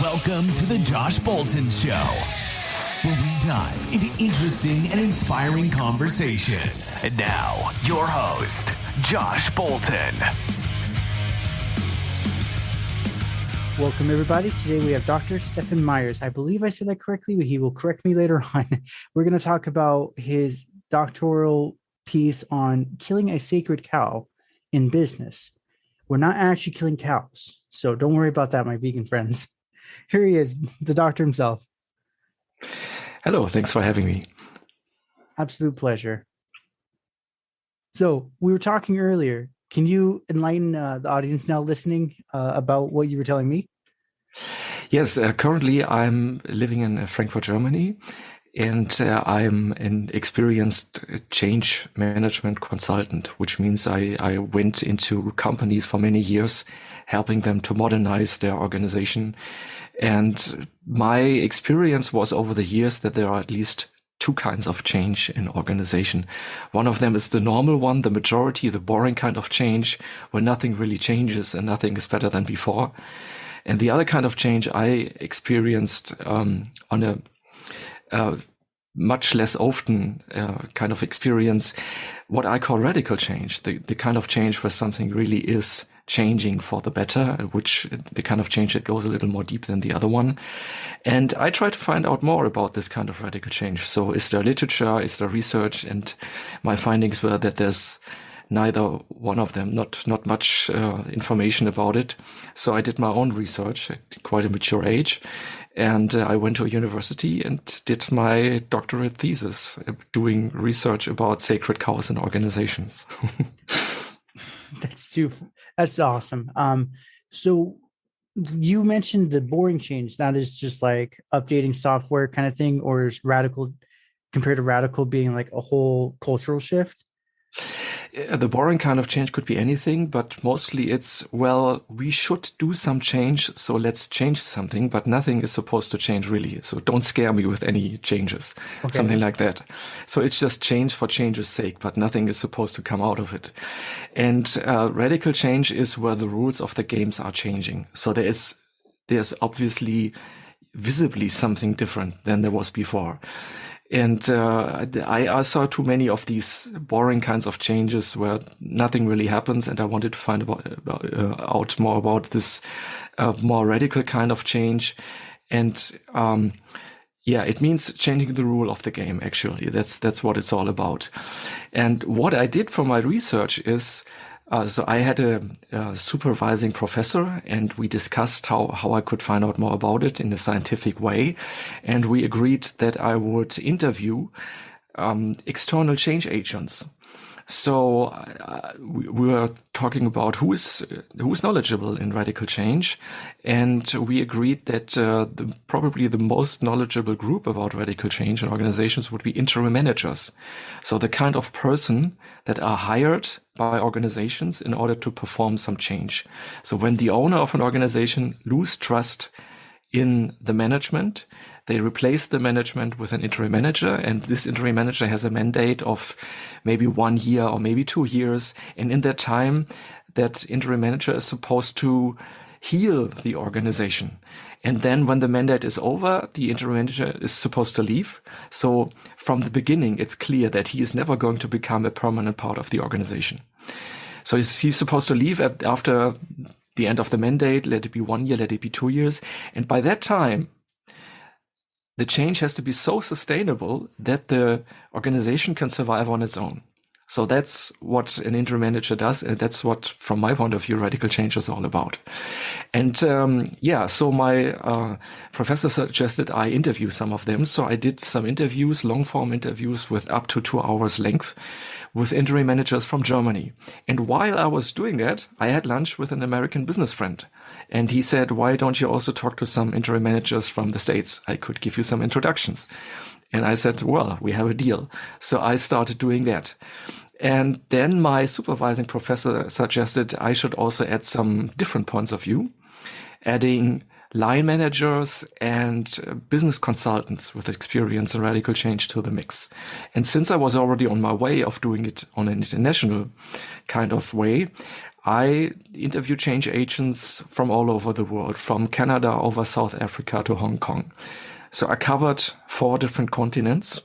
Welcome to the Josh Bolton Show, where we dive into interesting and inspiring conversations. And now, your host, Josh Bolton. Welcome, everybody. Today we have Dr. Stephan Meyers. I believe I said that correctly, but he will correct me later on. We're going to talk about his doctoral piece on killing a sacred cow in business. We're not actually killing cows, so don't worry about that, my vegan friends. Here he is, the doctor himself. Hello, thanks for having me. Absolute pleasure. So we were talking earlier. Can you enlighten the audience now listening about what you were telling me? Yes, currently I'm living in Frankfurt, Germany, and I'm an experienced change management consultant, which means I went into companies for many years, helping them to modernize their organization. And my experience was over the years that there are at least two kinds of change in organization. One of them is the normal one, the majority, the boring kind of change, where nothing really changes and nothing is better than before. And the other kind of change I experienced on a much less often kind of experience, what I call radical change, the kind of change where something really is changing for the better, which the kind of change that goes a little more deep than the other one. And I try to find out more about this kind of radical change. So is there literature, is there research? And my findings were that there's neither one of them, not much information about it. So I did my own research at quite a mature age. And I went to a university and did my doctorate thesis doing research about sacred cows in organizations. That's awesome. So you mentioned the boring change. That is just like updating software kind of thing, or is radical compared to radical being like a whole cultural shift? The boring kind of change could be anything, but mostly it's, well, we should do some change, so let's change something, but nothing is supposed to change really. So don't scare me with any changes, something like that. So it's just change for change's sake, but nothing is supposed to come out of it. And radical change is where the rules of the games are changing. So there's obviously visibly something different than there was before. And I saw too many of these boring kinds of changes where nothing really happens, and I wanted to find out more about this more radical kind of change. And it means changing the rule of the game, actually. That's what it's all about. And what I did for my research is, so I had a supervising professor, and we discussed how I could find out more about it in a scientific way. And we agreed that I would interview external change agents. So we were talking about who is knowledgeable in radical change, and we agreed that probably the most knowledgeable group about radical change in organizations would be interim managers. So the kind of person that are hired by organizations in order to perform some change. So when the owner of an organization lose trust in the management, they replace the management with an interim manager, and this interim manager has a mandate of maybe 1 year or maybe 2 years. And in that time, that interim manager is supposed to heal the organization. And then when the mandate is over, the interim manager is supposed to leave. So from the beginning, it's clear that he is never going to become a permanent part of the organization. So he's supposed to leave after the end of the mandate, let it be 1 year, let it be 2 years. And by that time, the change has to be so sustainable that the organization can survive on its own. So that's what an interim manager does. And that's what, from my point of view, radical change is all about. And so my professor suggested I interview some of them. So I did some interviews, long form interviews with up to 2 hours length with interim managers from Germany. And while I was doing that, I had lunch with an American business friend. And he said, why don't you also talk to some interim managers from the States? I could give you some introductions. And I said, well, we have a deal. So I started doing that. And then my supervising professor suggested I should also add some different points of view, adding line managers and business consultants with experience in radical change to the mix. And since I was already on my way of doing it on an international kind of way, I interview change agents from all over the world, from Canada over South Africa to Hong Kong. So I covered 4 different continents.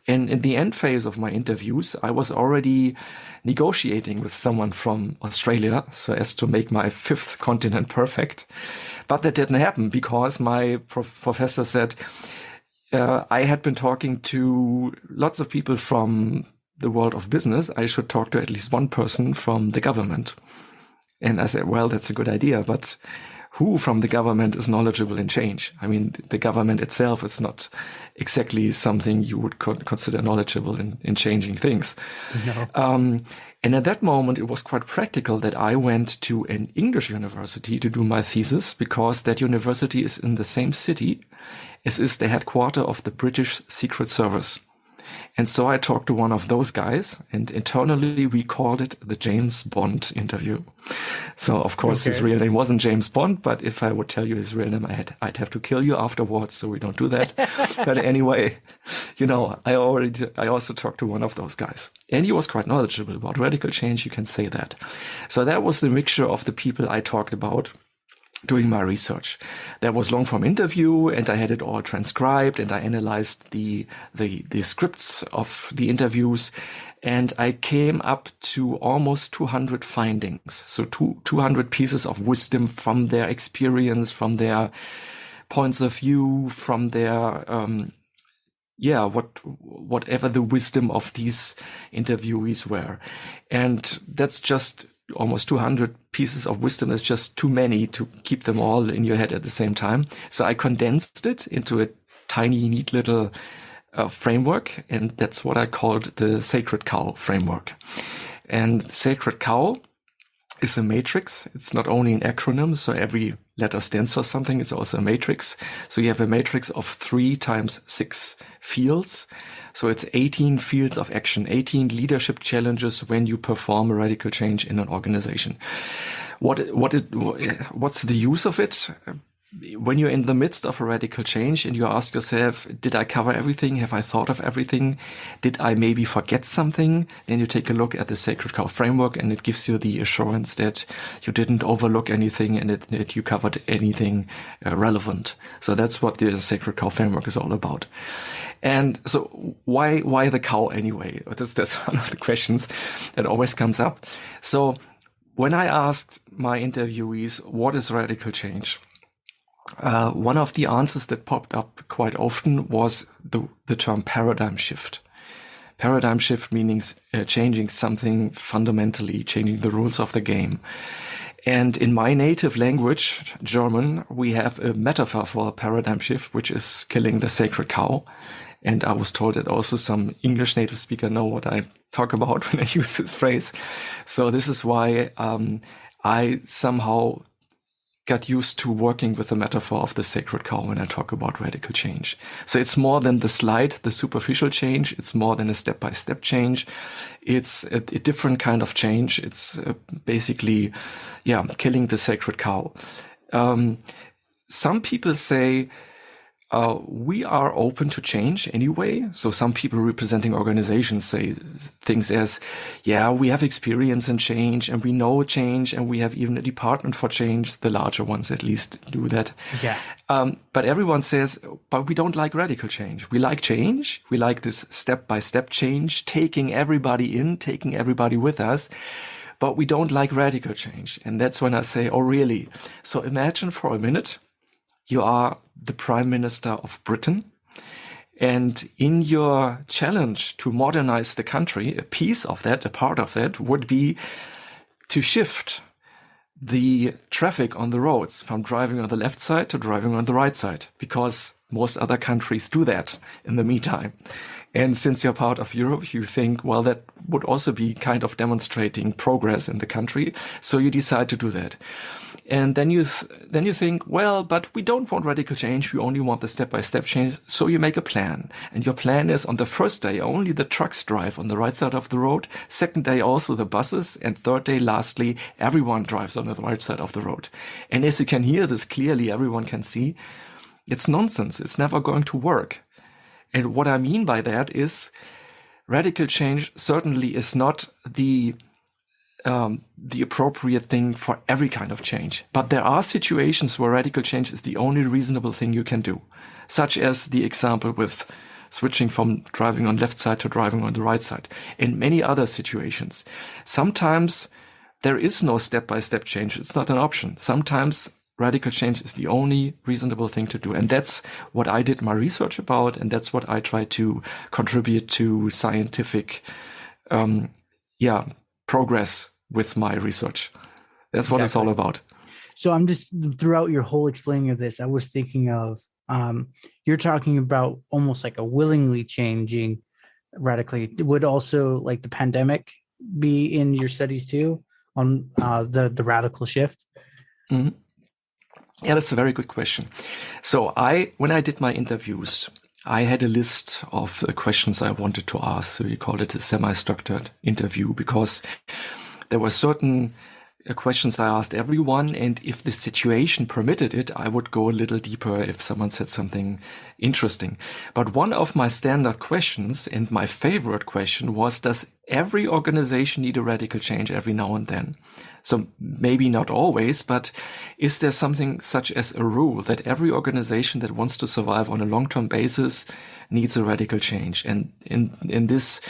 And in the end phase of my interviews, I was already negotiating with someone from Australia so as to make my 5th continent perfect. But that didn't happen because my professor said, I had been talking to lots of people from the world of business. I should talk to at least one person from the government. And I said, well, that's a good idea, but who from the government is knowledgeable in change? I mean, the government itself is not exactly something you would consider knowledgeable in changing things. No. And at that moment, it was quite practical that I went to an English university to do my thesis, because that university is in the same city as is the headquarters of the British Secret Service. And so I talked to one of those guys, and internally we called it the James Bond interview. So of course his real name wasn't James Bond, but if I would tell you his real name, I'd have to kill you afterwards, so we don't do that. But anyway, I also talked to one of those guys, and he was quite knowledgeable about radical change, you can say that. So that was the mixture of the people I talked about doing my research. That was long form interview, and I had it all transcribed, and I analyzed the scripts of the interviews, and I came up to almost 200 findings. So 200 pieces of wisdom from their experience, from their points of view, from their whatever the wisdom of these interviewees were. And that's just almost 200 pieces of wisdom. Is just too many to keep them all in your head at the same time. So I condensed it into a tiny, neat little framework, and that's what I called the Sacred Cow framework. And the Sacred Cow is a matrix. It's not only an acronym, so every letter stands for something. It's also a matrix. So you have a matrix of 3 times 6 fields. So it's 18 fields of action, 18 leadership challenges when you perform a radical change in an organization. What's the use of it? When you're in the midst of a radical change and you ask yourself, did I cover everything? Have I thought of everything? Did I maybe forget something? Then you take a look at the Sacred Cow framework, and it gives you the assurance that you didn't overlook anything and that you covered anything relevant. So that's what the Sacred Cow framework is all about. And so why the cow anyway? That's one of the questions that always comes up. So when I asked my interviewees, what is radical change? One of the answers that popped up quite often was the term paradigm shift. Paradigm shift meaning changing something fundamentally, changing the rules of the game. And in my native language, German, we have a metaphor for a paradigm shift, which is killing the sacred cow. And I was told that also some English native speaker know what I talk about when I use this phrase. So this is why I somehow got used to working with the metaphor of the sacred cow when I talk about radical change. So it's more than the the superficial change. It's more than a step-by-step change. It's a different kind of change. It's basically, killing the sacred cow. Some people say, we are open to change anyway. So some people representing organizations say things as, we have experience in change and we know change and we have even a department for change. The larger ones at least do that. Yeah. But everyone says, but we don't like radical change. We like change. We like this step-by-step change, taking everybody in, taking everybody with us. But we don't like radical change. And that's when I say, oh, really? So imagine for a minute, you are the Prime Minister of Britain, and in your challenge to modernize the country, a piece of that, a part of that, would be to shift the traffic on the roads from driving on the left side to driving on the right side, because most other countries do that in the meantime. And since you're part of Europe, you think, well, that would also be kind of demonstrating progress in the country. So you decide to do that. And then you think, well, but we don't want radical change. We only want the step-by-step change. So you make a plan. And your plan is on the first day, only the trucks drive on the right side of the road. Second day, also the buses. And third day, lastly, everyone drives on the right side of the road. And as you can hear this clearly, everyone can see, it's nonsense. It's never going to work. And what I mean by that is radical change certainly is not the the appropriate thing for every kind of change. But there are situations where radical change is the only reasonable thing you can do, such as the example with switching from driving on left side to driving on the right side. In many other situations, sometimes there is no step-by-step change. It's not an option. Sometimes radical change is the only reasonable thing to do. And that's what I did my research about. And that's what I try to contribute to scientific, progress with my research. That's what it's all about. So I'm just, throughout your whole explaining of this, I was thinking of, you're talking about almost like a willingly changing radically. Would also like the pandemic be in your studies too on the radical shift? Mm-hmm. Yeah, that's a very good question. So when I did my interviews, I had a list of the questions I wanted to ask. So we called it a semi-structured interview because there were certain questions I asked everyone. And if the situation permitted it, I would go a little deeper if someone said something interesting. But one of my standard questions and my favorite question was, does every organization need a radical change every now and then? So maybe not always, but is there something such as a rule that every organization that wants to survive on a long-term basis needs a radical change? And in this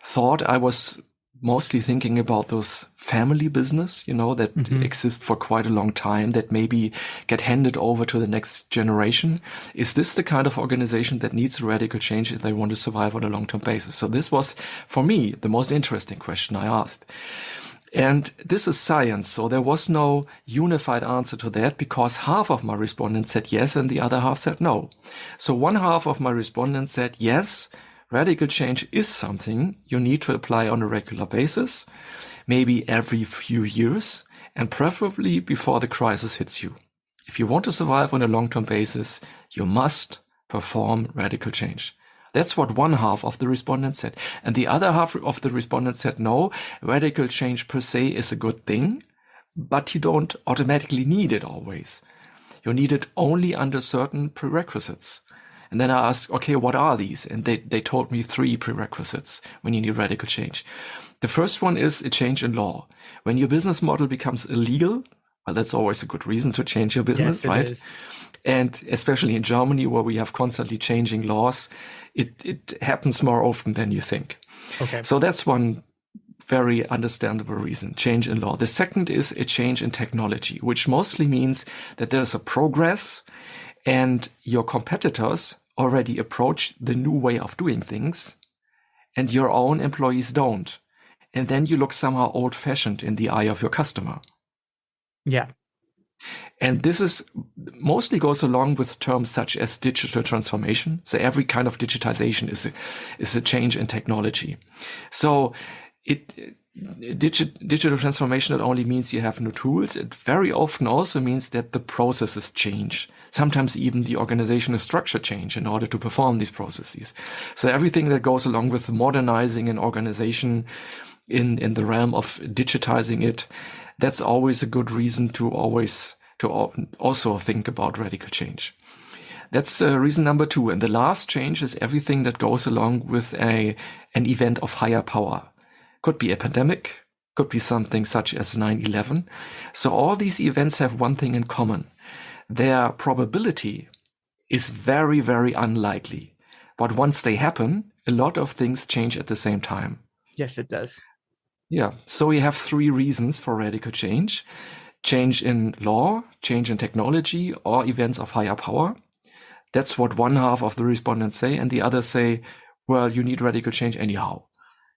thought, I was mostly thinking about those family business, that exist for quite a long time, that maybe get handed over to the next generation. Is this the kind of organization that needs a radical change if they want to survive on a long-term basis? So this was, for me, the most interesting question I asked. And this is science, so there was no unified answer to that because half of my respondents said yes and the other half said no. So one half of my respondents said yes, radical change is something you need to apply on a regular basis, maybe every few years, and preferably before the crisis hits you. If you want to survive on a long-term basis, you must perform radical change. That's what one half of the respondents said. And the other half of the respondents said, no, radical change per se is a good thing, but you don't automatically need it always. You need it only under certain prerequisites. And then I asked, okay, what are these? And they told me 3 prerequisites when you need radical change. The first one is a change in law. When your business model becomes illegal, well, that's always a good reason to change your business, right? Is. And especially in Germany, where we have constantly changing laws, it happens more often than you think. Okay. So that's one very understandable reason, change in law. The second is a change in technology, which mostly means that there's a progress and your competitors already approach the new way of doing things and your own employees don't. And then you look somehow old-fashioned in the eye of your customer. Yeah. And this is mostly goes along with terms such as digital transformation. So every kind of digitization is a change in technology. So digital transformation not only means you have new tools, it very often also means that the processes change. Sometimes even the organizational structure change in order to perform these processes. So everything that goes along with modernizing an organization in the realm of digitizing it, that's always a good reason to also think about radical change. That's reason number 2. And the last change is everything that goes along with an event of higher power. Could be a pandemic, could be something such as 9/11. So all these events have one thing in common. Their probability is very, very unlikely. But once they happen, a lot of things change at the same time. Yes, it does. Yeah. So we have 3 reasons for radical change. Change in law, change in technology, or events of higher power. That's what one half of the respondents say. And the others say, well, you need radical change anyhow.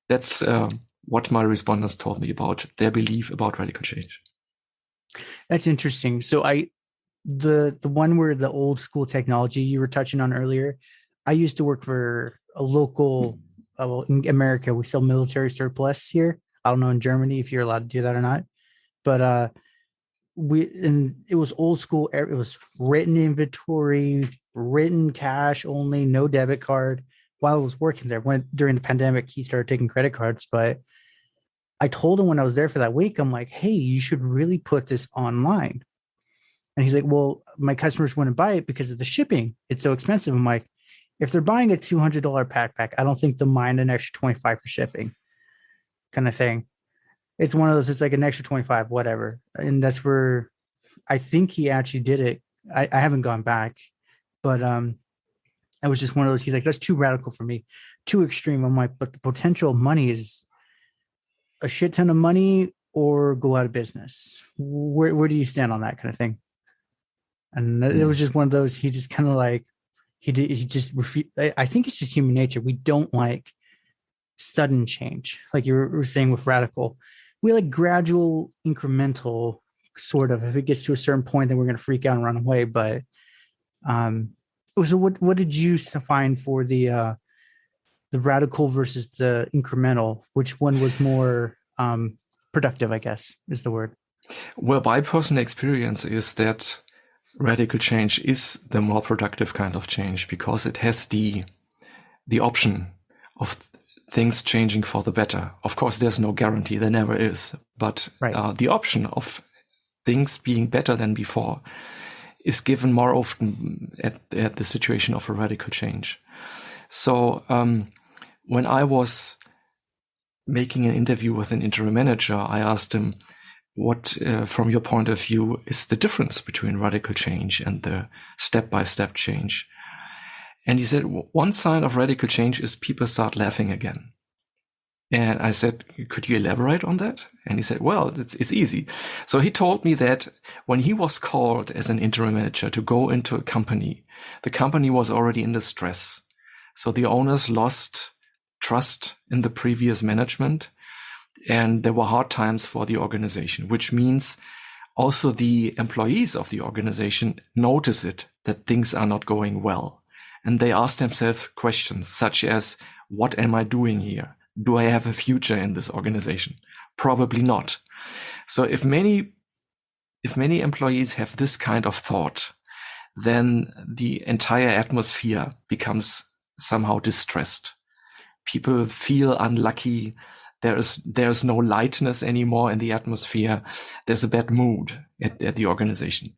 That's what my respondents told me about their belief about radical change. That's interesting. So the one where the old school technology you were touching on earlier, I used to work for a local, in America, we sell military surplus here. I don't know in Germany if you're allowed to do that or not, but it was old school. It was written inventory, written cash only, no debit card. While I was working there, during the pandemic, he started taking credit cards. But I told him when I was there for that week, I'm like, hey, you should really put this online. And he's like, well, my customers wouldn't buy it because of the shipping. It's so expensive. I'm like, if they're buying a $200 backpack, I don't think they'll mind an extra $25 for shipping, kind of thing. it's one of those, it's like an extra 25, whatever. And that's where I think he actually did it. I haven't gone back, but it was just one of those. He's like, that's too radical for me, too extreme. I'm like, but the potential of money is a shit ton of money or go out of business. Where do you stand on that kind of thing? And it was just one of those. He just kind of like he just refused. I think it's just human nature. We don't like sudden change, like you were saying with radical. We like gradual, incremental sort of. If it gets to a certain point, then we're going to freak out and run away. But so what did you find for the radical versus the incremental? Which one was more productive, I guess, is the word. Well, my personal experience is that radical change is the more productive kind of change because it has the option of things changing for the better. Of course, there's no guarantee, there never is, but right. The option of things being better than before is given more often at the situation of a radical change. So when I was making an interview with an interim manager, I asked him, what, from your point of view, is the difference between radical change and the step-by-step change? And he said, one sign of radical change is people start laughing again. And I said, could you elaborate on that? And he said, well, it's easy. So he told me that when he was called as an interim manager to go into a company, the company was already in distress. So the owners lost trust in the previous management, and there were hard times for the organization, which means also the employees of the organization notice it, that things are not going well. And they ask themselves questions such as, what am I doing here? Do I have a future in this organization? Probably not. So if many employees have this kind of thought, then the entire atmosphere becomes somehow distressed. People feel unlucky. There's no lightness anymore in the atmosphere. There's a bad mood at the organization.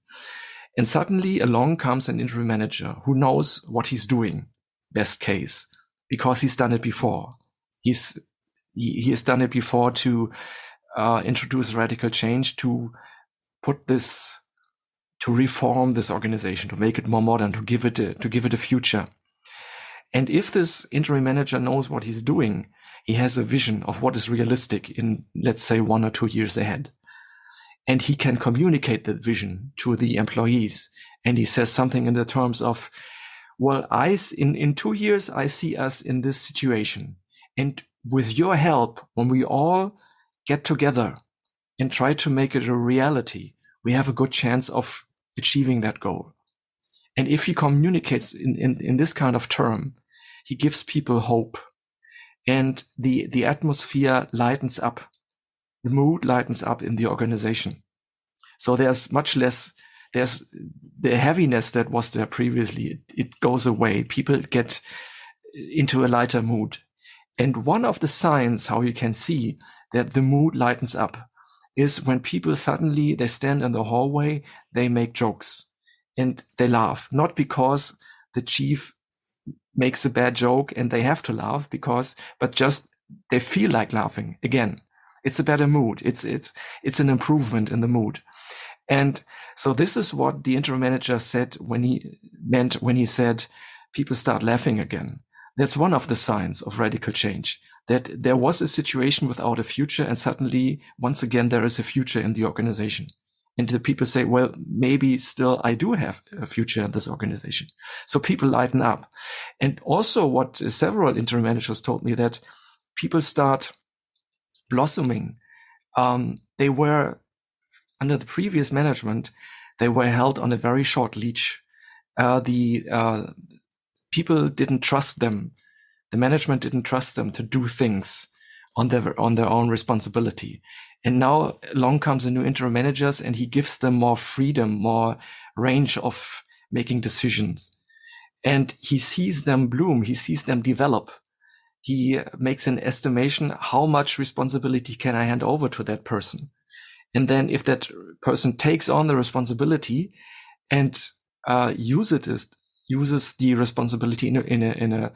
And suddenly along comes an interim manager who knows what he's doing, best case, because he's done it before. He has done it before to introduce radical change, to reform this organization, to make it more modern, to give it a future. And if this interim manager knows what he's doing, he has a vision of what is realistic in, let's say, 1 or 2 years ahead. And he can communicate that vision to the employees. And he says something in the terms of, well, in 2 years, I see us in this situation. And with your help, when we all get together and try to make it a reality, we have a good chance of achieving that goal. And if he communicates in this kind of term, he gives people hope. And the atmosphere lightens up. The mood lightens up in the organization. So there's much less, there's the heaviness that was there previously. It goes away. People get into a lighter mood. And one of the signs how you can see that the mood lightens up is when people suddenly, they stand in the hallway, they make jokes and they laugh, not because the chief makes a bad joke and they have to laugh but just they feel like laughing again. It's a better mood. It's an improvement in the mood. And so this is what the interim manager said when he said people start laughing again. That's one of the signs of radical change, that there was a situation without a future and suddenly, once again, there is a future in the organization. And the people say, well, maybe still I do have a future in this organization. So people lighten up. And also what several interim managers told me, that people start blossoming. They were, under the previous management, they were held on a very short leash. People didn't trust them. The management didn't trust them to do things on their own responsibility. And now along comes a new interim managers and he gives them more freedom, more range of making decisions. And he sees them bloom. He sees them develop. He makes an estimation, how much responsibility can I hand over to that person? And then if that person takes on the responsibility and uses the responsibility in a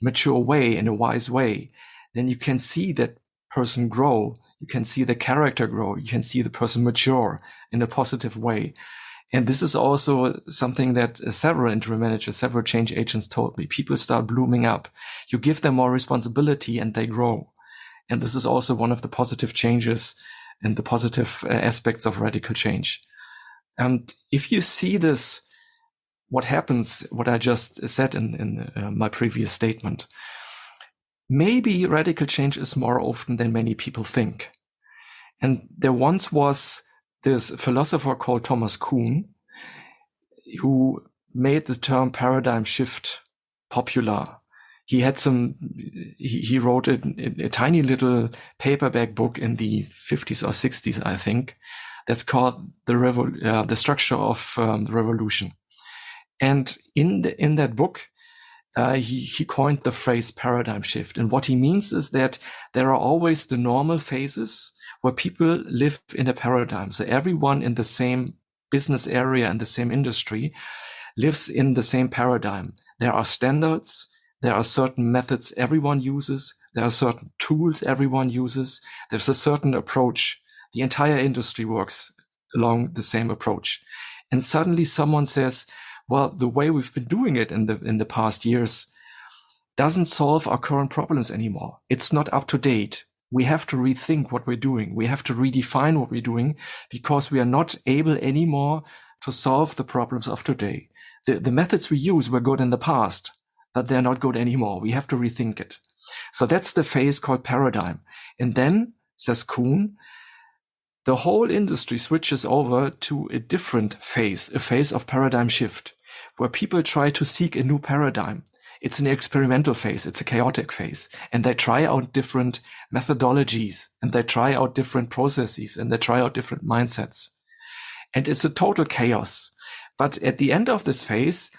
mature way, in a wise way, then you can see that person grow. You can see the character grow. You can see the person mature in a positive way. And this is also something that several interim managers, several change agents told me. People start blooming up. You give them more responsibility and they grow. And this is also one of the positive changes and the positive aspects of radical change. And if you see this, what happens, what I just said in my previous statement, maybe radical change is more often than many people think. And there once was this philosopher called Thomas Kuhn, who made the term paradigm shift popular. He wrote a tiny little paperback book in the 50s or 60s, I think, that's called the Structure of the Revolution. And in that book, he coined the phrase paradigm shift. And what he means is that there are always the normal phases where people live in a paradigm. So everyone in the same business area and the same industry lives in the same paradigm. There are standards. There are certain methods everyone uses. There are certain tools everyone uses. There's a certain approach. The entire industry works along the same approach. And suddenly someone says, well, the way we've been doing it in the past years doesn't solve our current problems anymore. It's not up to date. We have to rethink what we're doing. We have to redefine what we're doing because we are not able anymore to solve the problems of today. The methods we use were good in the past, but they're not good anymore. We have to rethink it. So that's the phase called paradigm. And then, says Kuhn, the whole industry switches over to a different phase, a phase of paradigm shift, where people try to seek a new paradigm. It's an experimental phase. It's a chaotic phase. And they try out different methodologies and they try out different processes and they try out different mindsets. And it's a total chaos. But at the end of this phase,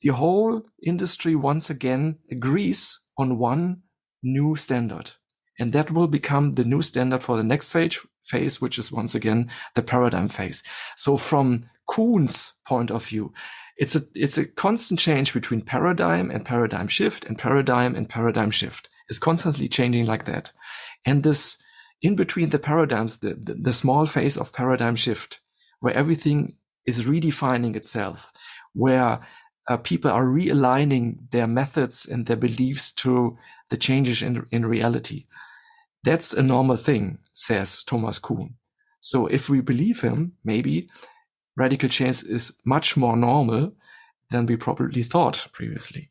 the whole industry once again agrees on one new standard. And that will become the new standard for the next phase, which is once again the paradigm phase. So from Kuhn's point of view, it's a constant change between paradigm and paradigm shift and paradigm shift. It's constantly changing like that. And this in between the paradigms, the small phase of paradigm shift, where everything is redefining itself, where people are realigning their methods and their beliefs to the changes in reality. That's a normal thing, says Thomas Kuhn. So if we believe him, maybe radical change is much more normal than we probably thought previously.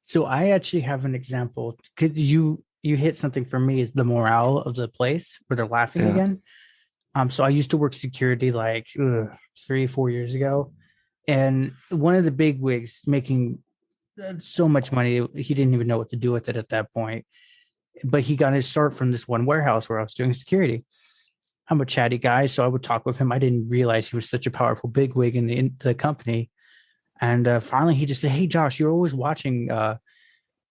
So I actually have an example, because you hit something for me is the morale of the place where they're laughing again. So I used to work security like 3-4 years ago. And one of the big wigs making so much money, he didn't even know what to do with it at that point. But he got his start from this one warehouse where I was doing security. I'm a chatty guy, so I would talk with him. I didn't realize he was such a powerful bigwig in the company. And finally, he just said, "Hey, Josh, you're always watching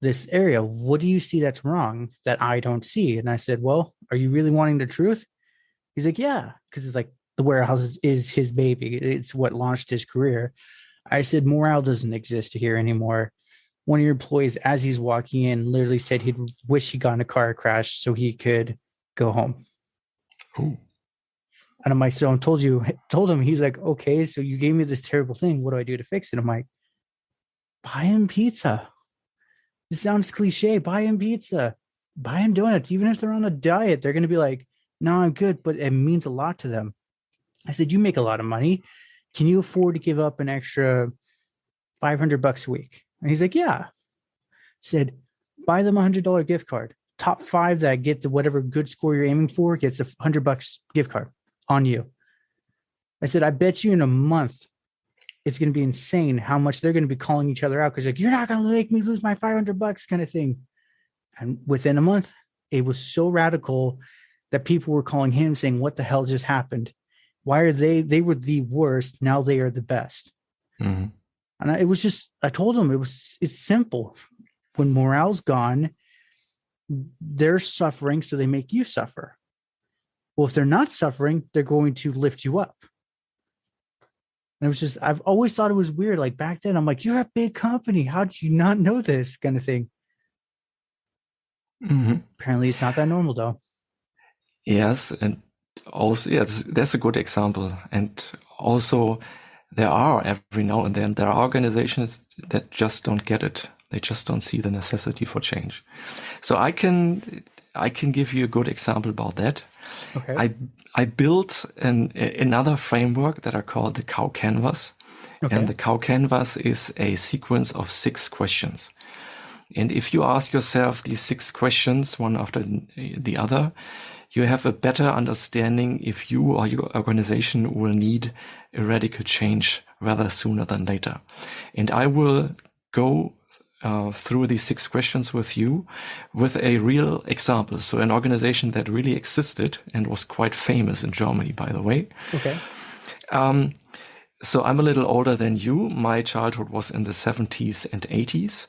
this area. What do you see that's wrong that I don't see?" And I said, "Well, are you really wanting the truth?" He's like, "Yeah," because it's like the warehouse is his baby. It's what launched his career. I said, "Morale doesn't exist here anymore." One of your employees, as he's walking in, literally said he'd wish he got in a car crash so he could go home. Ooh. And I'm like, so I told him, he's like, "Okay, so you gave me this terrible thing. What do I do to fix it?" I'm like, buy him pizza. This sounds cliche. Buy him pizza. Buy him donuts. Even if they're on a diet, they're going to be like, "No, I'm good," but it means a lot to them. I said, "You make a lot of money. Can you afford to give up an extra $500 a week?" And he's like, "Yeah." I said, "Buy them $100 gift card. Top 5 that get the whatever good score you're aiming for gets $100 gift card on you." I said, "I bet you in a month, it's going to be insane how much they're going to be calling each other out because like, you're not going to make me lose my $500 kind of thing." And within a month, it was so radical that people were calling him saying, "What the hell just happened? Why are they were the worst. Now they are the best." Mm-hmm. And I told him it's simple. When morale's gone, they're suffering, so they make you suffer. Well, if they're not suffering, they're going to lift you up. And it was just, I've always thought it was weird. Like back then, I'm like, "You're a big company. How did you not know this?" kind of thing. Apparently, it's not that normal, though. Yes, and also, yes, that's a good example. And also, there are every now and then there are organizations that just don't get it. They just don't see the necessity for change. So I can give you a good example about that. Okay. I built another framework that I call the cow canvas. Okay. And the cow canvas is a sequence of 6 questions. And if you ask yourself these 6 questions, one after the other, you have a better understanding if you or your organization will need a radical change rather sooner than later. And I will go through these 6 questions with you with a real example. So an organization that really existed and was quite famous in Germany, by the way. Okay. So I'm a little older than you. My childhood was in the 70s and 80s.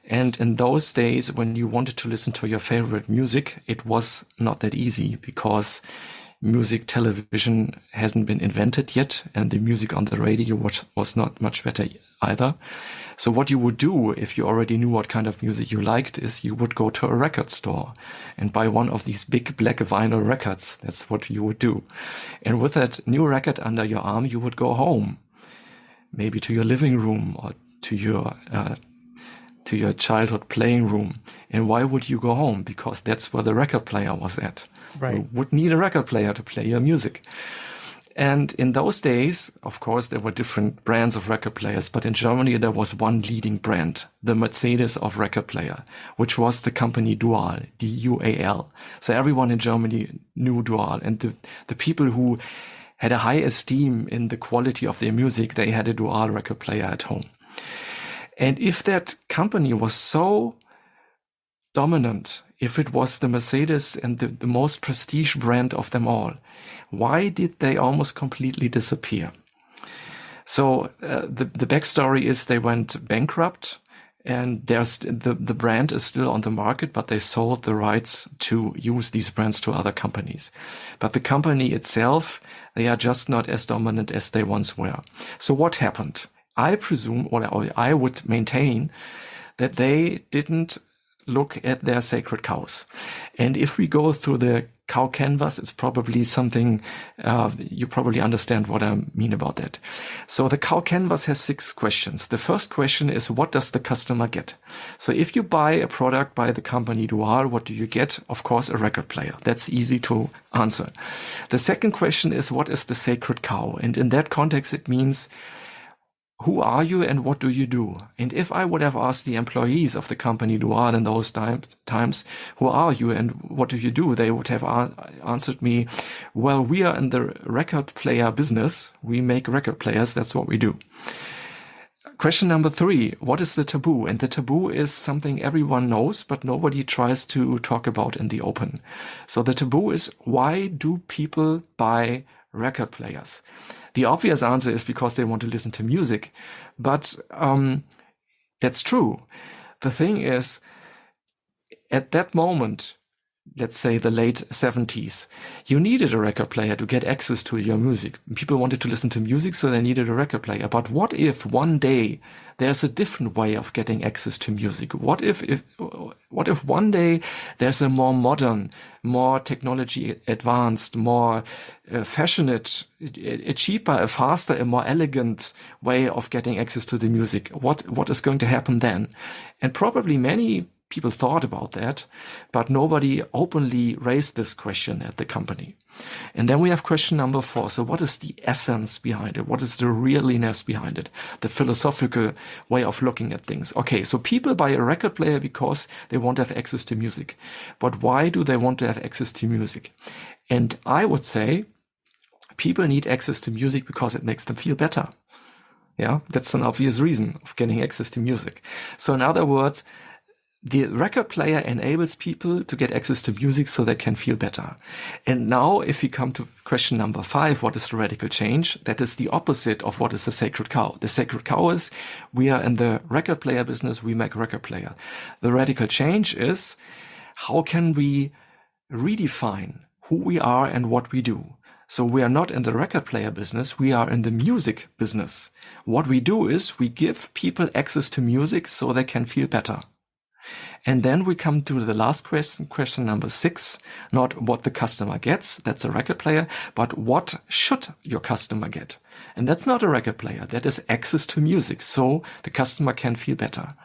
And in those days, when you wanted to listen to your favorite music, it was not that easy because music television hasn't been invented yet. And the music on the radio was not much better either. So what you would do if you already knew what kind of music you liked is you would go to a record store and buy one of these big black vinyl records. That's what you would do. And with that new record under your arm, you would go home, maybe to your living room or to your childhood playing room. And why would you go home? Because that's where the record player was at. Right. You would need a record player to play your music. And in those days, of course, there were different brands of record players, but in Germany, there was one leading brand, the Mercedes of record player, which was the company Dual, D-U-A-L. So everyone in Germany knew Dual, and the people who had a high esteem in the quality of their music, they had a Dual record player at home. And if that company was so dominant, if it was the Mercedes and the most prestige brand of them all, why did they almost completely disappear? So the backstory is they went bankrupt, and the brand is still on the market, but they sold the rights to use these brands to other companies. But the company itself, they are just not as dominant as they once were. So what happened? I presume, or I would maintain, that they didn't look at their sacred cows. And if we go through the cow canvas, it's probably something, you probably understand what I mean about that. So the cow canvas has 6 questions. The first question is, what does the customer get? So if you buy a product by the company Dual, what do you get? Of course, a record player. That's easy to answer. The second question is, what is the sacred cow? And in that context, it means, who are you and what do you do? And if I would have asked the employees of the company Dual in those times, who are you and what do you do? They would have answered me, well, we are in the record player business. We make record players. That's what we do. Question number 3, what is the taboo? And the taboo is something everyone knows, but nobody tries to talk about in the open. So the taboo is, why do people buy record players? The obvious answer is because they want to listen to music, but that's true. The thing is, at that moment, let's say the late 70s, you needed a record player to get access to your music. People wanted to listen to music, so they needed a record player. But what if one day there's a different way of getting access to music? What if one day there's a more modern, more technology advanced, more fashionate, a cheaper, a faster, a more elegant way of getting access to the music? What is going to happen then? And probably many people thought about that, but nobody openly raised this question at the company. And then we have question number 4. So what is the essence behind it? What is the realness behind it? The philosophical way of looking at things. Okay, so people buy a record player because they want to have access to music. But why do they want to have access to music? And I would say people need access to music because it makes them feel better. Yeah, that's an obvious reason of getting access to music. So in other words, the record player enables people to get access to music so they can feel better. And now if we come to question number 5, what is the radical change? That is the opposite of what is the sacred cow. The sacred cow is, we are in the record player business, we make record player. The radical change is, how can we redefine who we are and what we do? So we are not in the record player business, we are in the music business. What we do is we give people access to music so they can feel better. And then we come to the last question number 6, not what the customer gets, that's a record player, but what should your customer get? And that's not a record player, that is access to music, so the customer can feel better.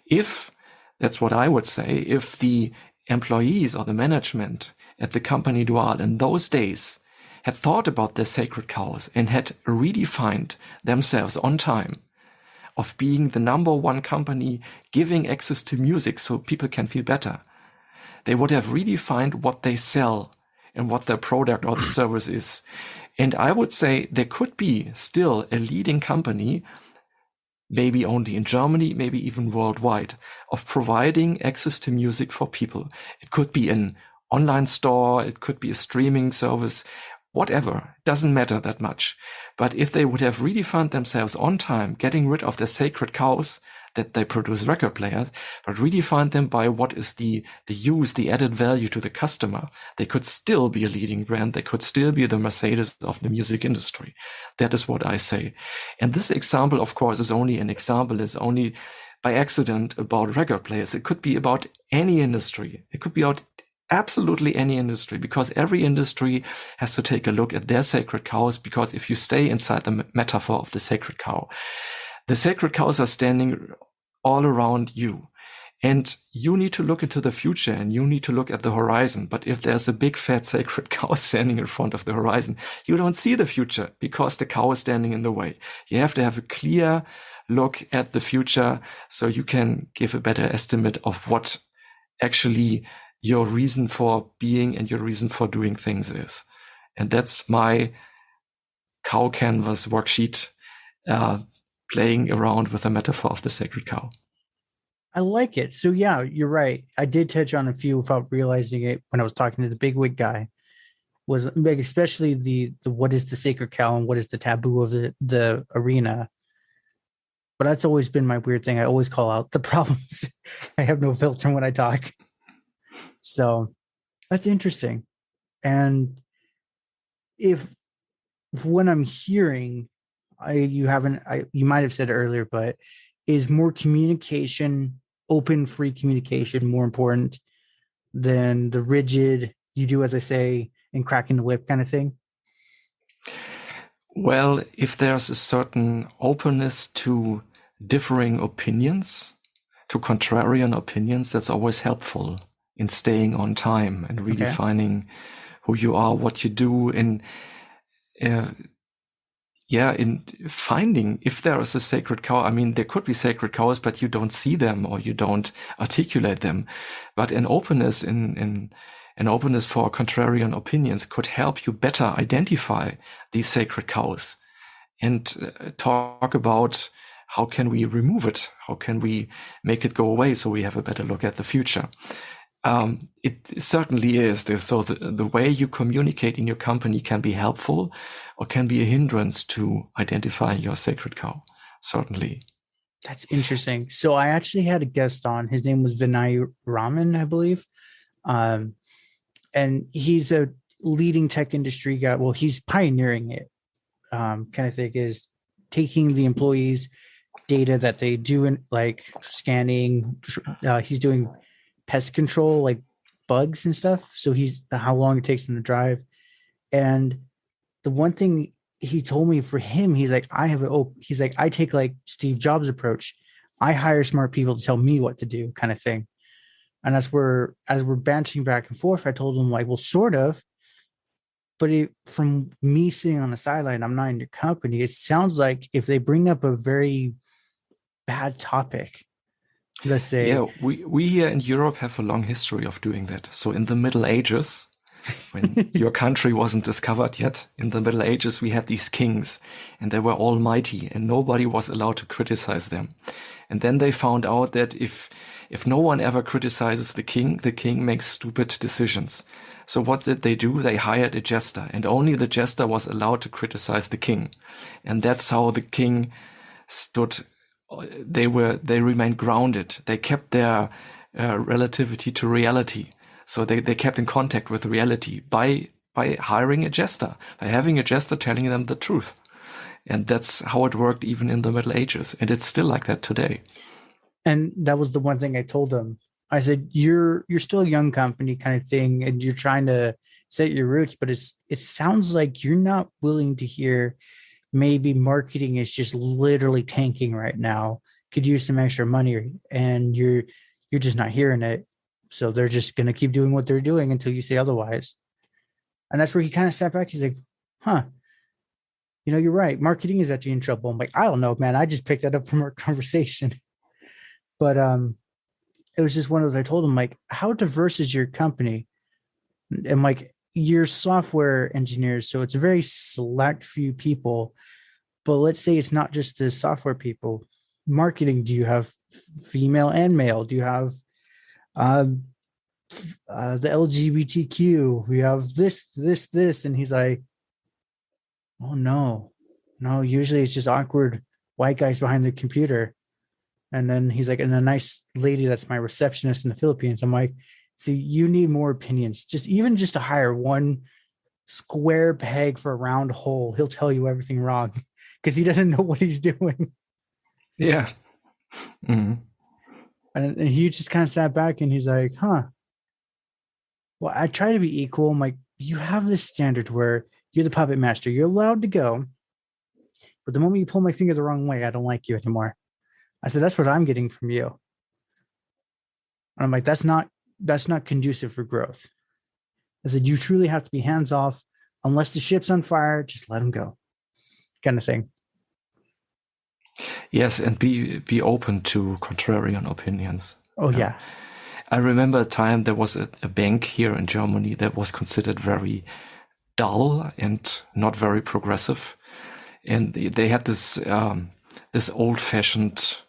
If, that's what I would say, if the employees or the management at the company Dual in those days had thought about their sacred cows and had redefined themselves on time of being the number one company giving access to music so people can feel better, they would have redefined what they sell and what their product or the service is. And I would say there could be still a leading company, maybe only in Germany, maybe even worldwide, of providing access to music for people. It could be an online store, it could be a streaming service, whatever, doesn't matter that much. But if they would have redefined themselves on time, getting rid of their sacred cows that they produce record players, but redefined them by what is the use, the added value to the customer, they could still be a leading brand. They could still be the Mercedes of the music industry. That is what I say. And this example, of course, is only an example, is only by accident about record players. It could be about any industry. It could be about absolutely any industry, because every industry has to take a look at their sacred cows, because if you stay inside the metaphor of the sacred cow, the sacred cows are standing all around you. And you need to look into the future and you need to look at the horizon. But if there's a big fat sacred cow standing in front of the horizon, you don't see the future because the cow is standing in the way. You have to have a clear look at the future so you can give a better estimate of what actually your reason for being and your reason for doing things is. And that's my cow canvas worksheet, playing around with the metaphor of the sacred cow. I like it. So yeah, you're right. I did touch on a few without realizing it when I was talking to the bigwig guy. Was like, especially the what is the sacred cow and what is the taboo of the arena. But that's always been my weird thing. I always call out the problems. I have no filter when I talk. So that's interesting. And if when I'm hearing, you might have said it earlier, but is more communication, open, free communication more important than the rigid, you do as I say, and cracking the whip kind of thing? Well, if there's a certain openness to differing opinions, to contrarian opinions, that's always helpful in staying on time and redefining who you are, what you do, in finding if there is a sacred cow. I mean, there could be sacred cows, but you don't see them or you don't articulate them. But an openness an openness for contrarian opinions could help you better identify these sacred cows and talk about how can we remove it? How can we make it go away so we have a better look at the future? It certainly is. So the way you communicate in your company can be helpful or can be a hindrance to identifying your sacred cow. Certainly. That's interesting. So I actually had a guest on. His name was Vinay Raman, I believe. And he's a leading tech industry guy. Well, he's pioneering it. Kind of thing is taking the employees' data that they do in like scanning. He's doing pest control, like bugs and stuff. So he's how long it takes them to drive. And the one thing he told me for him, he's like, I take like Steve Jobs approach. I hire smart people to tell me what to do, kind of thing. And as we're bantering back and forth, I told him like, well, sort of, but from me sitting on the sideline, I'm not in your company. It sounds like if they bring up a very bad topic, let's say. Yeah, we here in Europe have a long history of doing that. So in the Middle Ages, when your country wasn't discovered yet, in the Middle Ages, we had these kings and they were almighty and nobody was allowed to criticize them. And then they found out that if no one ever criticizes the king makes stupid decisions. So what did they do? They hired a jester and only the jester was allowed to criticize the king. And that's how the king stood. They remained grounded. They kept their relativity to reality. So they kept in contact with reality by hiring a jester, by having a jester telling them the truth. And that's how it worked even in the Middle Ages. And it's still like that today. And that was the one thing I told him. I said, you're still a young company kind of thing, and you're trying to set your roots, but it sounds like you're not willing to hear maybe marketing is just literally tanking right now. Could use some extra money, and you're just not hearing it. So they're just gonna keep doing what they're doing until you say otherwise. And that's where he kind of sat back. He's like, huh, you're right. Marketing is actually in trouble. I'm like, I don't know, man. I just picked that up from our conversation. But it was just one of those. I told him, like, how diverse is your company? And like, you're software engineers, so it's a very select few people. But let's say it's not just the software people. Marketing, do you have female and male? Do you have the LGBTQ? We have this. And he's like, oh, no. Usually it's just awkward white guys behind the computer. And then he's like, and a nice lady that's my receptionist in the Philippines. I'm like, see, you need more opinions. Just to hire one square peg for a round hole. He'll tell you everything wrong because he doesn't know what he's doing. Yeah. Mm-hmm. And he just kind of sat back and he's like, huh. Well, I try to be equal. I'm like, you have this standard where you're the puppet master. You're allowed to go. But the moment you pull my finger the wrong way, I don't like you anymore. I said, that's what I'm getting from you. And I'm like, that's not conducive for growth. I said, you truly have to be hands off. Unless the ship's on fire, just let them go. Kind of thing. Yes, and be open to contrarian opinions. Oh, yeah. I remember a time there was a bank here in Germany that was considered very dull and not very progressive. And they had this old-fashioned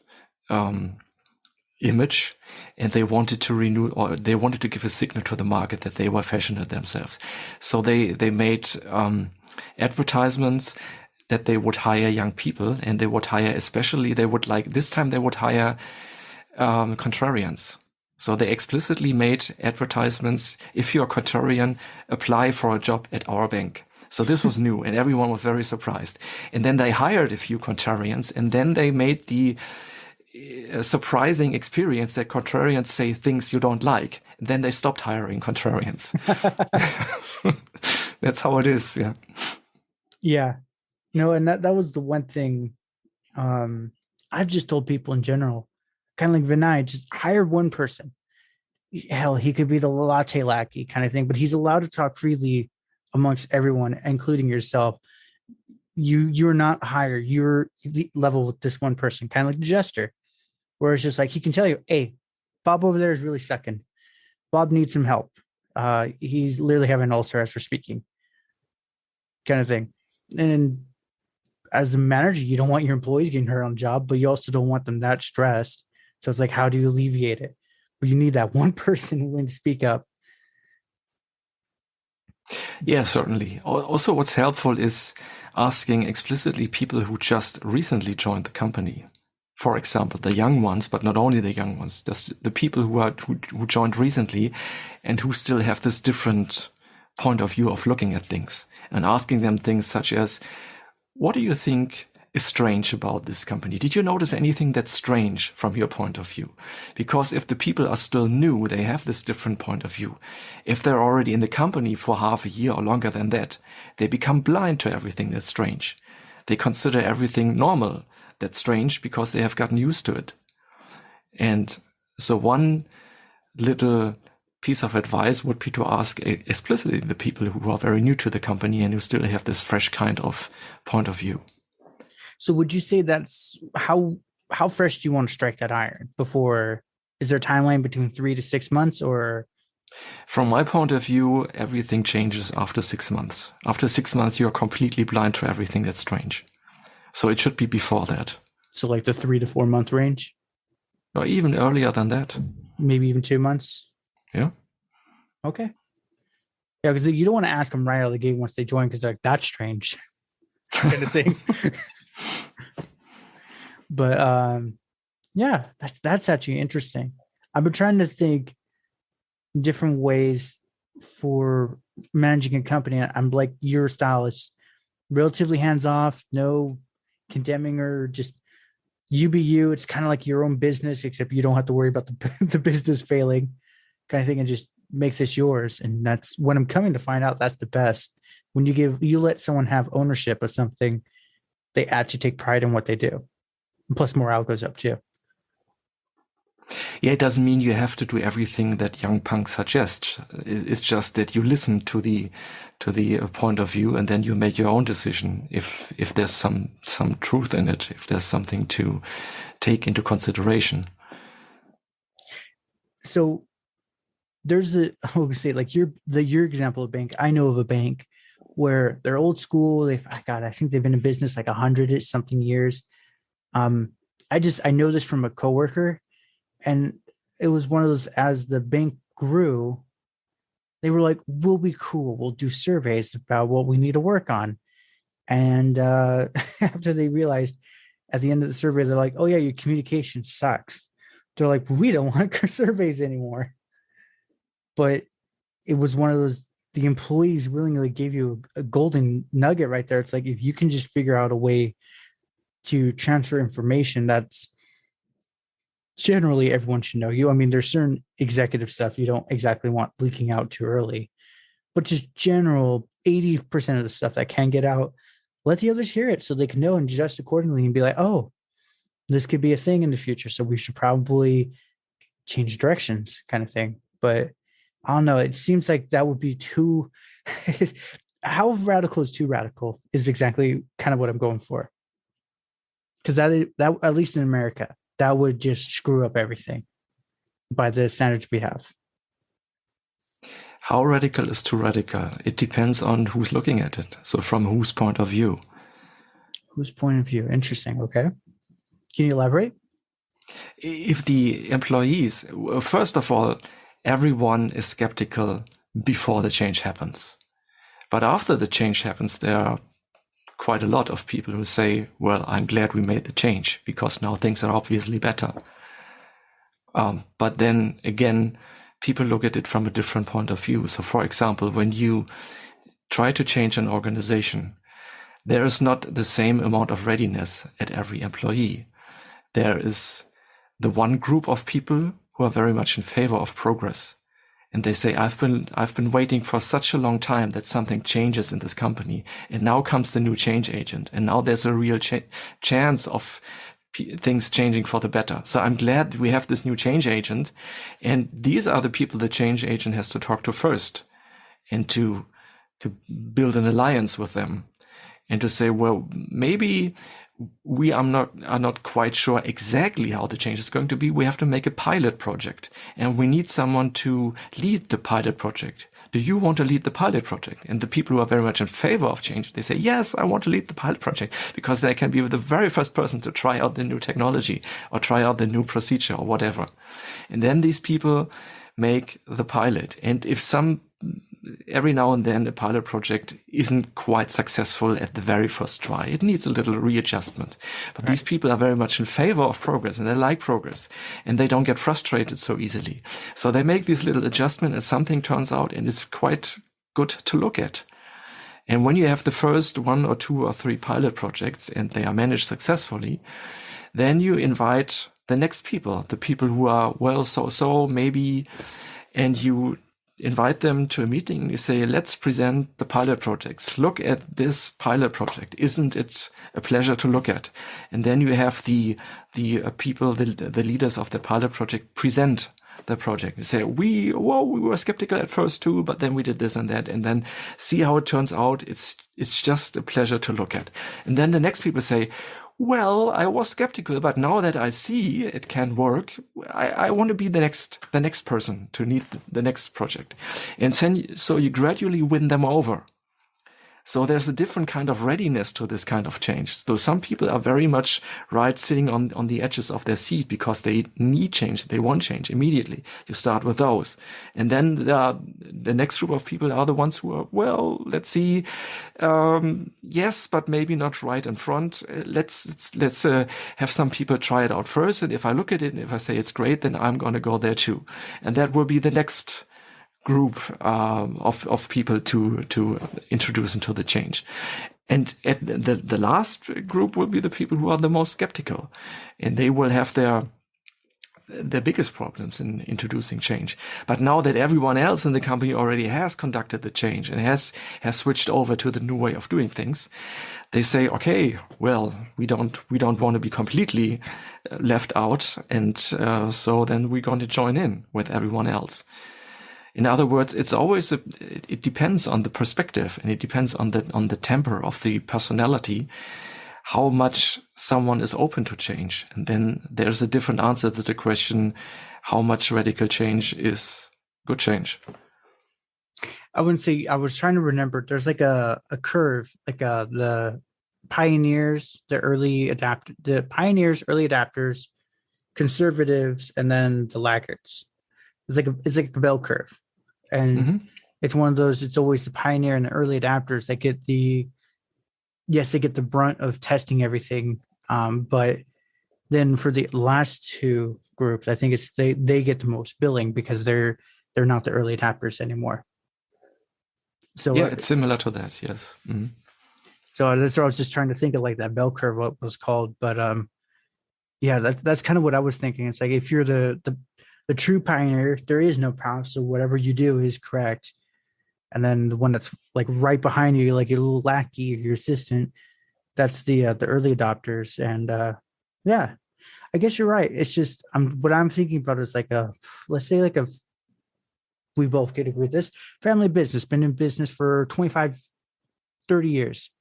image, and they wanted to renew, or they wanted to give a signal to the market that they were fashionable themselves. So they made advertisements that they would hire young people, and they would hire, especially this time they would hire contrarians. So they explicitly made advertisements, if you're a contrarian, apply for a job at our bank. So this was new, and everyone was very surprised. And then they hired a few contrarians, and then they made the surprising experience that contrarians say things you don't like. And then they stopped hiring contrarians. That's how it is. Yeah. Yeah. And that was the one thing I've just told people in general, kind of like Vinay, just hire one person. Hell, he could be the latte lackey kind of thing, but he's allowed to talk freely amongst everyone, including yourself. You're not higher. You're level with this one person, kind of like the jester, where it's just like he can tell you, hey, Bob over there is really sucking. Bob needs some help. He's literally having an ulcer as we're speaking, kind of thing. And as a manager, you don't want your employees getting hurt on the job, but you also don't want them that stressed. So it's like, how do you alleviate it? Well, you need that one person willing to speak up. Yeah, certainly. Also, what's helpful is asking explicitly people who just recently joined the company. For example, the young ones, but not only the young ones, just the people who joined recently and who still have this different point of view of looking at things, and asking them things such as, what do you think is strange about this company? Did you notice anything that's strange from your point of view? Because if the people are still new, they have this different point of view. If they're already in the company for half a year or longer than that, they become blind to everything that's strange. They consider everything normal that's strange because they have gotten used to it. And so one little piece of advice would be to ask explicitly the people who are very new to the company and who still have this fresh kind of point of view. So would you say that's how fresh do you want to strike that iron before? Is there a timeline between 3 to 6 months, or? From my point of view, everything changes after 6 months. After 6 months, you're completely blind to everything that's strange. So it should be before that. So like the 3 to 4 month range? Or even earlier than that. Maybe even 2 months? Yeah. Okay. Yeah, because you don't want to ask them right out of the gate once they join, because they're like, that's strange kind of thing. But yeah, that's actually interesting. I've been trying to think different ways for managing a company. I'm like, your style is relatively hands-off, no condemning or just you be you. It's kind of like your own business, except you don't have to worry about the business failing kind of thing, and just make this yours. And that's when I'm coming to find out that's the best. When you let someone have ownership of something, they actually take pride in what they do. And plus morale goes up too. Yeah, it doesn't mean you have to do everything that young punk suggests. It's just that you listen to the point of view, and then you make your own decision if there's some truth in it, if there's something to take into consideration. So there's I would say like your example of bank. I know of a bank where they're old school. I think they've been in business like 100 something years. I know this from a coworker. And it was one of those, as the bank grew, they were like, we'll be cool. We'll do surveys about what we need to work on. And after they realized at the end of the survey, they're like, oh yeah, your communication sucks. They're like, we don't want surveys anymore. But it was one of those, the employees willingly gave you a golden nugget right there. It's like, if you can just figure out a way to transfer information, that's generally everyone should know you. I mean, there's certain executive stuff you don't exactly want leaking out too early, but just general 80% of the stuff that can get out, let the others hear it so they can know and adjust accordingly and be like, oh, this could be a thing in the future. So we should probably change directions kind of thing. But I don't know. It seems like that would be too, how radical is too radical is exactly kind of what I'm going for. Because that at least in America, that would just screw up everything by the standards we have. How radical is too radical? It depends on who's looking at it. So from whose point of view? Whose point of view? Interesting. Okay. Can you elaborate? If the employees, first of all, everyone is skeptical before the change happens. But after the change happens, there are quite a lot of people who say, well, I'm glad we made the change because now things are obviously better. But then again, people look at it from a different point of view. So for example, when you try to change an organization, there is not the same amount of readiness at every employee. There is the one group of people who are very much in favor of progress. And they say, I've been waiting for such a long time that something changes in this company. And now comes the new change agent. And now there's a real chance of things changing for the better. So I'm glad we have this new change agent. And these are the people the change agent has to talk to first and to build an alliance with them and to say, well, maybe we are not quite sure exactly how the change is going to be. We have to make a pilot project and we need someone to lead the pilot project. Do you want to lead the pilot project? And the people who are very much in favor of change, they say, yes, I want to lead the pilot project because they can be the very first person to try out the new technology or try out the new procedure or whatever. And then these people make the pilot. And if every now and then a pilot project isn't quite successful at the very first try, it needs a little readjustment. But these people are very much in favor of progress and they like progress and they don't get frustrated so easily. So they make these little adjustments and something turns out and it's quite good to look at. And when you have the first 1 or 2 or 3 pilot projects and they are managed successfully, then you invite the next people, the people who are, well, so maybe, and you invite them to a meeting and you say, let's present the pilot projects. Look at this pilot project. Isn't it a pleasure to look at? And then you have the people, the leaders of the pilot project present the project and say, we were skeptical at first too, but then we did this and that, and then see how it turns out. It's just a pleasure to look at. And then the next people say, well, I was skeptical, but now that I see it can work, I want to be the next person to lead the next project. And so you gradually win them over. So there's a different kind of readiness to this kind of change. So some people are very much sitting on the edges of their seat because they need change. They want change immediately. You start with those. And then the next group of people are the ones who are, well, let's see. Yes, but maybe not right in front. Let's have some people try it out first. And if I look at it and if I say it's great, then I'm going to go there too. And that will be the next group of people to introduce into the change. And at the last group will be the people who are the most skeptical, and they will have their biggest problems in introducing change. But now that everyone else in the company already has conducted the change and has switched over to the new way of doing things, they say, okay, well, we don't want to be completely left out, and so then we're going to join in with everyone else. In other words, it's always it depends on the perspective, and it depends on the temper of the personality, how much someone is open to change. And then there's a different answer to the question, how much radical change is good change? I wouldn't say, I was trying to remember, there's like a curve, like the pioneers, early adapters, conservatives, and then the laggards. It's like a bell curve. And it's one of those, it's always the pioneer and the early adapters that get the brunt of testing everything. But then for the last two groups, I think it's they get the most billing because they're not the early adapters anymore. So yeah, it's similar to that. Yes. Mm-hmm. So that's what I was just trying to think of, like that bell curve, what was called. But yeah, that's kind of what I was thinking. It's like, if you're the true pioneer, there is no path. So whatever you do is correct. And then the one that's like right behind you, like your little lackey, your assistant, that's the early adopters. And yeah, I guess you're right. It's just what I'm thinking about is like let's say like we both could agree with this family business, been in business for 25, 30 years.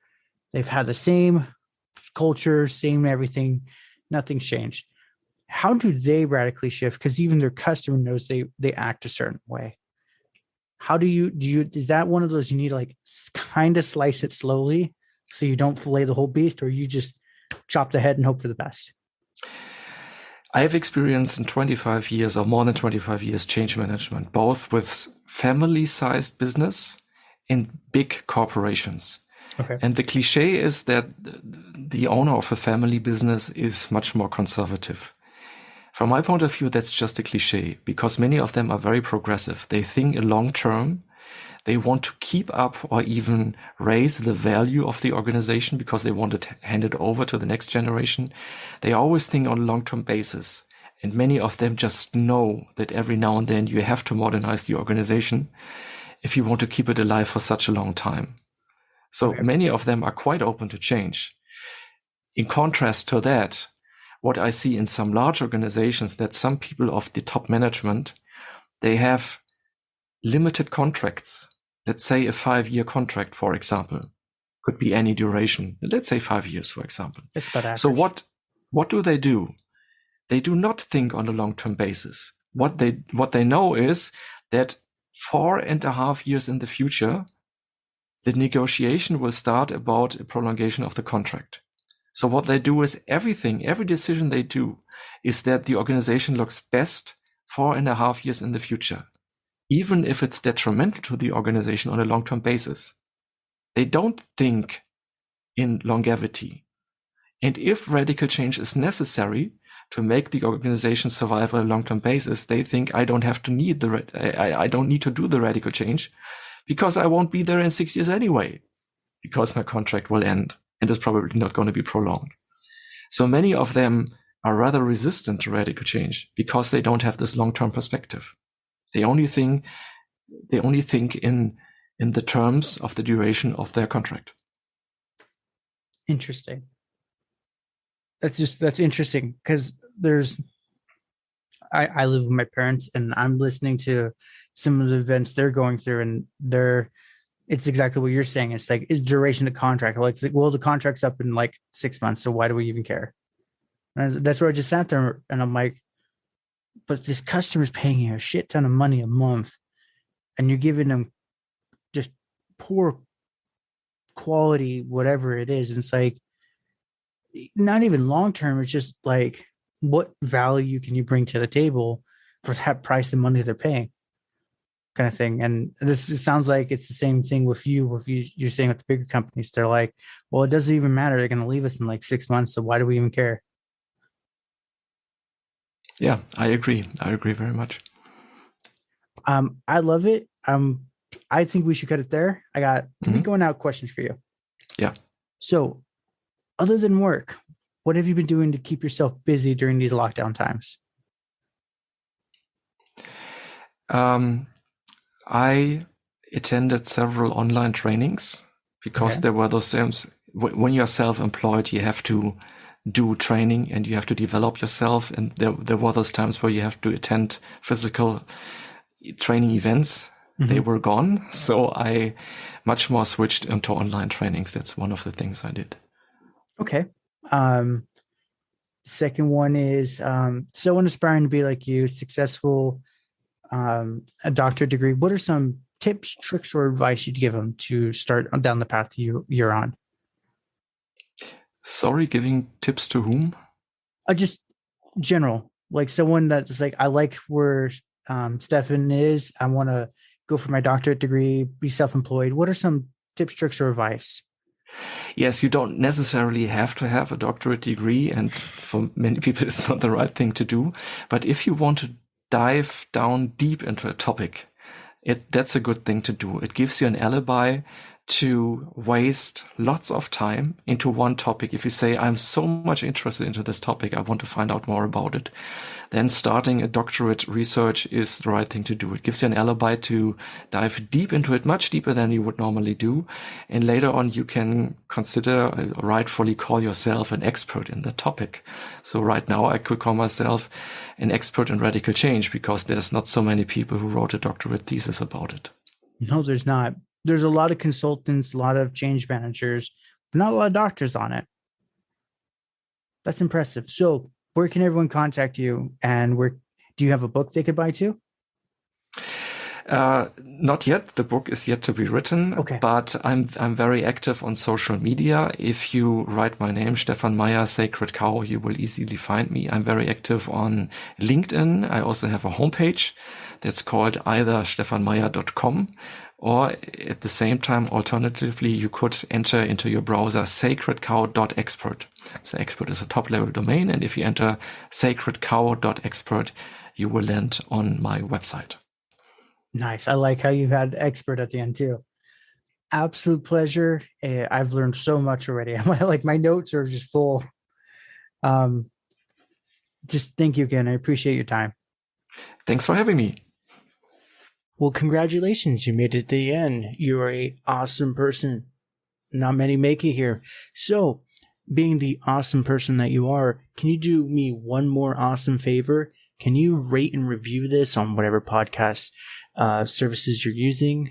They've had the same culture, same everything, nothing's changed. How do they radically shift? Because even their customer knows they act a certain way. How do you is that one of those you need to like kind of slice it slowly so you don't fillet the whole beast, or you just chop the head and hope for the best? I have experience in 25 years or more than 25 years change management, both with family-sized business and big corporations. Okay. And the cliche is that the owner of a family business is much more conservative. From my point of view, that's just a cliche, because many of them are very progressive. They think long term. They want to keep up or even raise the value of the organization because they want to hand it over to the next generation. They always think on a long-term basis. And many of them just know that every now and then you have to modernize the organization if you want to keep it alive for such a long time. So many of them are quite open to change. In contrast to that, what I see in some large organizations, that some people of the top management, they have limited contracts. Let's say a 5-year contract, for example, could be any duration. Let's say 5 years, for example. So what do? They do not think on a long-term basis. What they know is that 4.5 years in the future, the negotiation will start about a prolongation of the contract. So what they do is every decision they do is that the organization looks best 4.5 years in the future, even if it's detrimental to the organization on a long-term basis. They don't think in longevity. And if radical change is necessary to make the organization survive on a long-term basis, they think I don't need to do the radical change because I won't be there in 6 years anyway, because my contract will end. And is probably not going to be prolonged. So many of them are rather resistant to radical change because they don't have this long-term perspective. They only think in the terms of the duration of their contract. Interesting. That's interesting because I live with my parents and I'm listening to some of the events they're going through, and it's exactly what you're saying. It's like, it's duration of contract. Like, well, the contract's up in like 6 months, so why do we even care? And that's where I just sat there and I'm like, but this customer's paying you a shit ton of money a month, and you're giving them just poor quality, whatever it is. And it's like, not even long term. It's just like, what value can you bring to the table for that price of money they're paying? Kind of thing. And this sounds like it's the same thing with you're saying with the bigger companies. They're like, well, it doesn't even matter. They're going to leave us in like 6 months. So why do we even care? Yeah, I agree. I agree very much. I love it. I think we should cut it there. I got 3 going out questions for you. Yeah. So other than work, what have you been doing to keep yourself busy during these lockdown times? I attended several online trainings because there were those times when you're self-employed, you have to do training and you have to develop yourself. And there were those times where you have to attend physical training events. They were gone. So I much more switched into online trainings. That's one of the things I did. Okay. Second one is someone aspiring to be like you, successful, a doctorate degree. What are some tips, tricks, or advice you'd give them to start down the path you're on? Sorry, giving tips to whom? Just general, like someone that's like, I like where Stephan is. I want to go for my doctorate degree, be self-employed. What are some tips, tricks, or advice? Yes, you don't necessarily have to have a doctorate degree, and for many people it's not the right thing to do. But if you want to dive down deep into a topic, that's a good thing to do. It gives you an alibi to waste lots of time into one topic. If you say, I'm so much interested into this topic, I want to find out more about it, then starting a doctorate research is the right thing to do. It gives you an alibi to dive deep into it, much deeper than you would normally do. And later on, you can consider, rightfully call yourself an expert in the topic. So right now, I could call myself an expert in radical change because there's not so many people who wrote a doctorate thesis about it. No, there's not. There's a lot of consultants, a lot of change managers, but not a lot of doctors on it. That's impressive. So where can everyone contact you, and where do you have a book they could buy too? Not yet. The book is yet to be written, but I'm very active on social media. If you write my name, Stephan Meyer, Sacred Cow, you will easily find me. I'm very active on LinkedIn. I also have a homepage that's called either stephanmeyer.com, or at the same time, alternatively, you could enter into your browser sacredcow.expert. So expert is a top level domain. And if you enter sacredcow.expert, you will land on my website. Nice. I like how you've had expert at the end too. Absolute pleasure. I've learned so much already. Like my notes are just full. Just thank you again. I appreciate your time. Thanks for having me. Well, congratulations. You made it to the end. You're an awesome person. Not many make it here. So, being the awesome person that you are, can you do me one more awesome favor? Can you rate and review this on whatever podcast services you're using?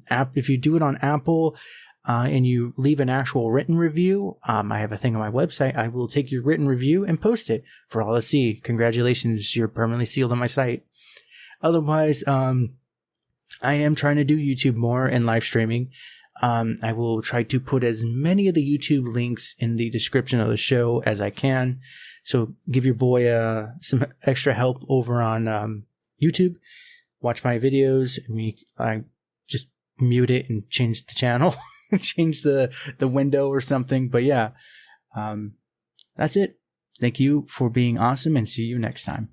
If you do it on Apple and you leave an actual written review, I have a thing on my website. I will take your written review and post it for all to see. Congratulations. You're permanently sealed on my site. Otherwise, I am trying to do YouTube more and live streaming. I will try to put as many of the YouTube links in the description of the show as I can. So give your boy some extra help over on YouTube. Watch my videos. I just mute it and change the channel, change the window or something. But yeah, that's it. Thank you for being awesome, and see you next time.